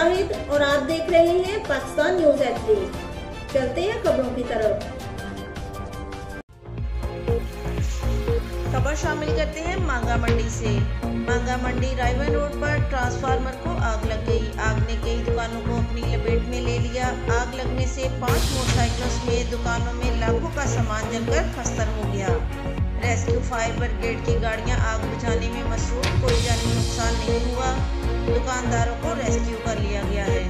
जाहिद और आप देख रहे हैं पाकिस्तान न्यूज़ HD। चलते हैं खबरों की तरफ। खबर शामिल करते हैं मांगा मंडी से। मांगा मंडी रायवन रोड पर ट्रांसफार्मर को आग लग गई। आग ने कई दुकानों को अपनी लपेट में ले लिया। आग लगने से 5 मोटरसाइकिलों समेत दुकानों में लाखों का सामान जलकर खस्तर हो गया। रेस्क्यू फायर ब्रिगेड की गाड़ियां आग बुझाने में मसरूफ, कोई जानी नुकसान नहीं हुआ। दुकानदारों को रेस्क्यू कर लिया गया है।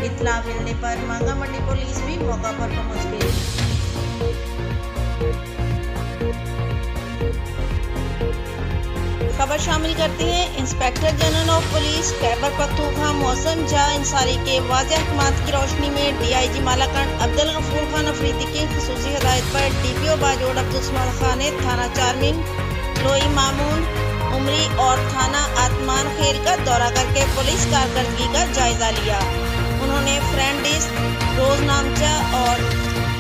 इत्तला मिलने पर मांगा मंडी पुलिस भी मौका पर पहुंच गई। खबर शामिल करते हैं inspector general of police Khyber Pakhtunkhwa मौसम जहां इंसारी के वाज़ेह अहकामात की रोशनी में DIG मालाकंड अब्दुल गफूर खान अफरीदी की खुसूसी हिदायत पर DPO बाजोड़ अब्दुल समाद खान ने थाना चारमीन, लोई मामून, उमरी और थाना आत्मान खेल का दौरा करके पुलिस कारकर्दगी का जायजा लिया। उन्होंने फ्रेंड लिस्ट, रोजनामचा और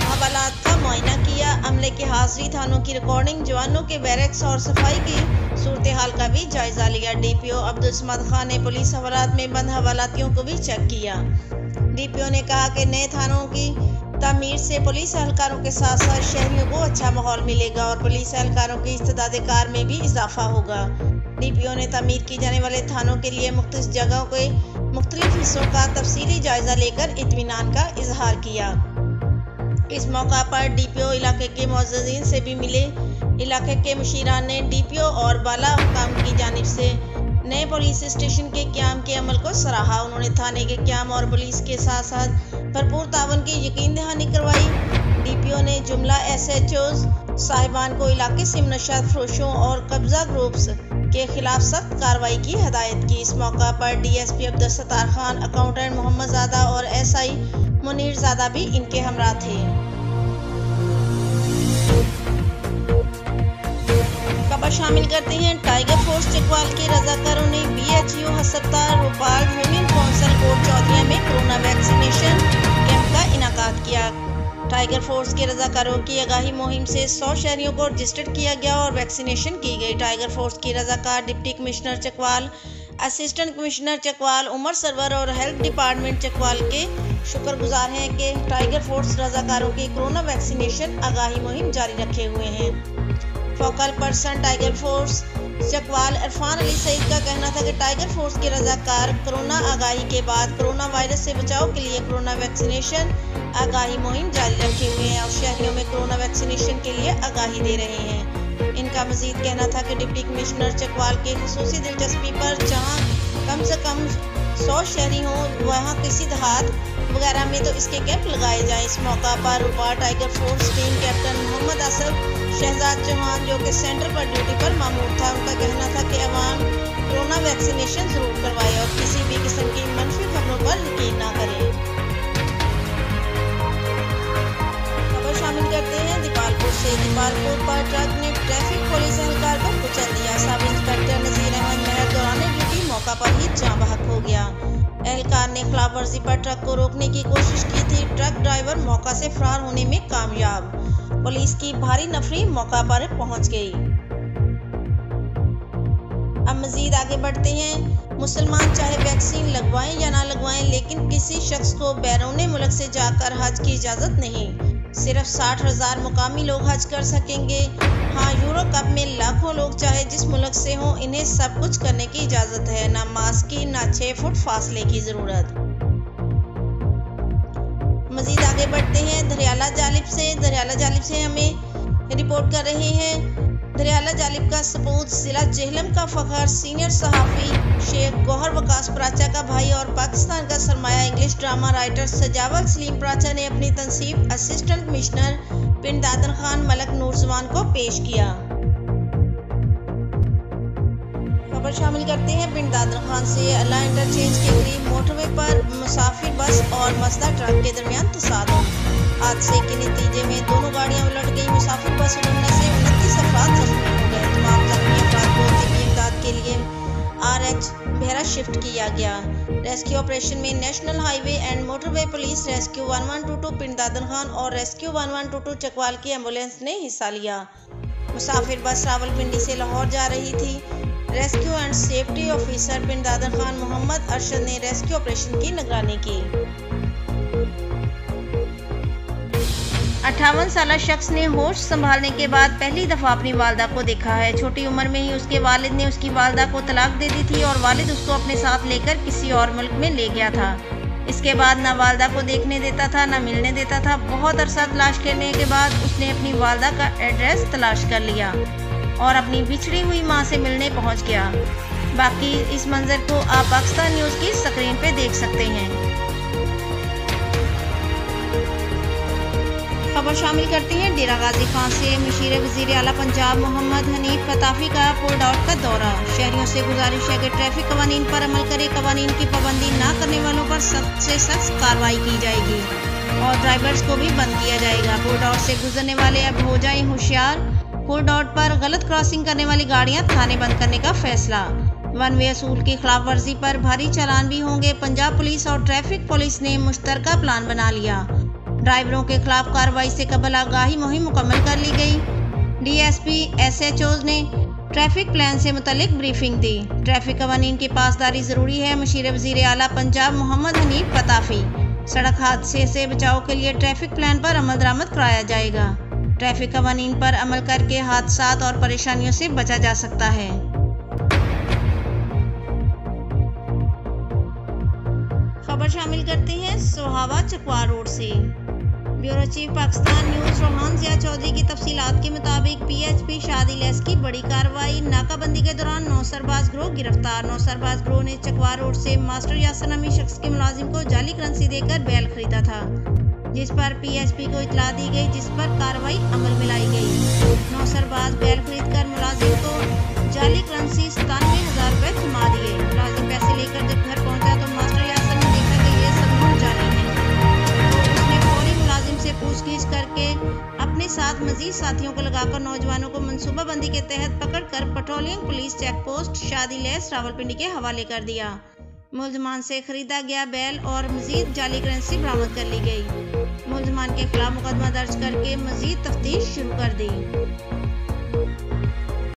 हवालात का मुआयना किया। अमले की हाजिरी, थानों की रिकॉर्डिंग, जवानों के बैरक्स और सफाई की सूरत हाल का भी जायजा लिया। DPO अब्दुल समाद खान ने पुलिस हवालात में बंद हवालातियों को भी चेक किया। DPO ने कहा कि नए थानों की तामीर से पुलिस एहलकारों के साथ साथ शहरियों को अच्छा माहौल मिलेगा और पुलिस एहलकारों की इस्तेदाद कार में भी इजाफा होगा। DPO ने तामीर की जाने वाले थानों के लिए मुख्तलिफ जगहों के मुख्तलिफ हिस्सों का तफसीली जायजा लेकर इत्मीनान का इजहार किया। इस मौका पर DPO इलाके के मुअज़्ज़िज़ीन से भी मिले। इलाके के मुशीरान ने DPO और बाला हुकाम की जानिब से नए पुलिस स्टेशन के क़याम के अमल को सराहा। उन्होंने थाने के क़याम और पुलिस के साथ साथ भरपूर तावन की यकीन दहानी करवाई। DPO ने जुमला SHOs साहिबान को इलाके से मुनशद फरोशों और कब्जा ग्रुप्स के खिलाफ सख्त कार्रवाई की हदायत की। इस मौका पर DSP अब्दुल सत्तार खान, अकाउंटेंट मोहम्मद ज़ादा और SI मुनीर ज़ादा भी इनके हमरा थे। खबर शामिल करते हैं टाइगर फोर्स चकवाल के रजाकारों ने BHU हस्पताल रूपाल यूनियन काउंसिल कोट चौधरी में कोरोना वैक्सीनेशन कैंप का इनाकाद किया। टाइगर फोर्स के रजाकारों की आगाही मुहिम से 100 शहरियों को रजिस्टर्ड किया गया और वैक्सीनेशन की गई। टाइगर फोर्स की रजाकार deputy commissioner Chakwal, assistant commissioner Chakwal Umar Sarwar और हेल्थ डिपार्टमेंट चकवाल के शुक्रगुजार हैं कि टाइगर फोर्स रजाकारों की कोरोना वैक्सीनेशन आगाही मुहिम जारी रखे हुए हैं। Focal person Tiger Force Chakwal Irfan Ali Saeed का कहना था कि टाइगर फोर्स के रजाकार कोरोना आगाही के बाद कोरोना वायरस से बचाव के लिए कोरोना वैक्सीनेशन आगाही मुहिम जारी रखे हुए हैं और शहरियों में कोरोना वैक्सीनेशन के लिए आगाही दे रहे हैं। इनका मजीद कहना था कि डिप्टी कमिश्नर चकवाल के खुसूसी दिलचस्पी पर जहां कम से कम 100 शहरी हों, वहां किसी देहात वगैरह में तो इसके कैंप लगाए जाएं। इस मौका पर Rupal Tiger Force team captain Mohammad Asad Shahzad Chauhan, जो कि सेंटर पर ड्यूटी पर मामूर था, उनका कहना था कि अवाम कोरोना वैक्सीनेशन जरूर करवाए और किसी भी किस्म की मनफी खबरों पर यकीन ना करें। खबर शामिल करते हैं दीपालपुर से। दीपालपुर पर ट्रक ने ट्रैफिक पुलिस एहलकार को कुचल दिया। सब इंस्पेक्टर नजीर अहमद मेहर दौरान ड्यूटी मौका पर ही जाँ बहक हो गया। एहलकार ने खिलाफ वर्जी पर ट्रक को रोकने की कोशिश की थी। ट्रक ड्राइवर मौका से फरार होने में कामयाब। पुलिस की भारी नफरी मौका पर पहुंच गई। अब मजीद आगे बढ़ते हैं। मुसलमान चाहे वैक्सीन लगवाएं या ना लगवाएं, लेकिन किसी शख्स को बैरून मुल्क से जाकर हज की इजाज़त नहीं। सिर्फ 60,000 मुकामी लोग हज कर सकेंगे। हाँ, यूरो कप में लाखों लोग चाहे जिस मुल्क से हों, इन्हें सब कुछ करने की इजाज़त है। ना मास्क की, ना 6 फुट फासले की ज़रूरत। मजीद आगे बढ़ते हैं दरियाला जालिब से हमें रिपोर्ट कर रहे हैं। दरियाला जालिब का सपूत जिला जेहलम का फखर सीनियर सहाफ़ी शेख गौहर वकास प्राचा का भाई और पाकिस्तान का सरमाया इंग्लिश ड्रामा राइटर सजावत सलीम प्राचा ने अपनी तनसीब असिस्टेंट कमिश्नर पिंड दादन खान मलक नूरजवान को पेश किया। खबर शामिल करते हैं पिंड दादन खान से। अल्लाह इंटरचेंज के करीब मोटरवे पर मुसाफिर बस और मजदा ट्रक के दरमियान तसादुम। हादसे के नतीजे में दोनों गाड़ियां उलट गई। मुसाफिर बस उलटने से 29 अफराद जख्मी हो गए। तमाम जख्मी अफराद को तिब्बी इमदाद के लिए RH भेरा शिफ्ट किया गया। रेस्क्यू ऑपरेशन में national highway and motorway police, rescue 1122 पिंड दादन खान और रेस्क्यू 1122 चकवाल की एम्बुलेंस ने हिस्सा लिया। मुसाफिर बस रावलपिंडी से लाहौर जा रही थी। Rescue and and safety officer Pind Dadan Khan Mohammad Arshad ने रेस्क्यू ऑपरेशन की निगरानी की। 58 साल शख्स ने होश संभालने के बाद पहली दफ़ा अपनी वालदा को देखा है। छोटी उम्र में ही उसके वालिद ने उसकी वालदा को तलाक दे दी थी और वालिद उसको अपने साथ लेकर किसी और मुल्क में ले गया था। इसके बाद ना वालदा को देखने देता था ना मिलने देता था। बहुत अरसा तलाश करने के बाद उसने अपनी वालदा का एड्रेस तलाश कर लिया और अपनी बिछड़ी हुई माँ से मिलने पहुँच गया। बाकी इस मंजर को आप पाकिस्तान न्यूज़ की स्क्रीन पे देख सकते हैं। खबर शामिल करती हैं डेरा गाजी खान से। मशीर वज़ीर आला पंजाब मोहम्मद हनीफ कताफी का पुल्ड आउट का दौरा। शहरियों से गुजारिश है कि ट्रैफिक कवानीन पर अमल करें। कवानीन की पाबंदी न करने वालों पर सख्त से सख्त कार्रवाई की जाएगी और ड्राइवर्स को भी बंद किया जाएगा। पुल्ड आउट से गुजरने वाले अब हो जाएं होशियार। पुल्ड आउट पर गलत क्रॉसिंग करने वाली गाड़ियां थाने बंद करने का फैसला। वन वे असूल की खिलाफ वर्जी पर भारी चालान भी होंगे। पंजाब पुलिस और ट्रैफिक पुलिस ने मुश्तरका प्लान बना लिया। ड्राइवरों के खिलाफ कार्रवाई से कबल आगाही मुहिम मुकम्मल कर ली गई। डीएसपी SHOs ने ट्रैफिक प्लान से मुतल्लिक ब्रीफिंग दी। ट्रैफिक कवानीन की पासदारी ज़रूरी है। मशीर वज़ीर आला पंजाब मोहम्मद हनीफ कताफी। सड़क हादसे से बचाव के लिए ट्रैफिक प्लान पर अमल दरामद कराया जाएगा। ट्रैफिक कवानीन पर अमल करके हादसात और परेशानियों से बचा जा सकता है। खबर शामिल करते हैं सोहावा चकवार रोड से। Bureau chief Pakistan news Rohan Zia Chaudhary की तफसीलात के मुताबिक PHP शादी लेस की बड़ी कार्रवाई। नाकाबंदी के दौरान 9 सरबाज ग्रोह गिरफ्तार। 9 सरबाज ग्रोह ने चकवार रोड से मास्टर यासर नामी शख्स के मुलाजिम को जाली करेंसी देकर बैल खरीदा था, जिस पर PHP को इतला दी गई, जिस पर कार्रवाई अमल में लाई गई। 9 सरबाज बैल खरीद कर मुलाजिम को जाली करेंसी 97,000 रुपये थमा दिए। मुलाजिम पैसे लेकर जब घर पहुंचा तो मास्टर यासर ने देखा कि ये सब नोट जाली है। से पूछगिछ करके अपने साथ मजीद साथियों को लगाकर नौजवानों को मंसूबाबंदी के तहत पकड़कर पेट्रोलिंग पुलिस चेक पोस्ट शादी लेस रावलपिंडी के हवाले कर दिया। मुलजमान से खरीदा गया बैल और मजीद जाली करेंसी बरामद कर ली गई। मुलजमान के खिलाफ मुकदमा दर्ज करके मजीद तफ्तीश शुरू कर दी।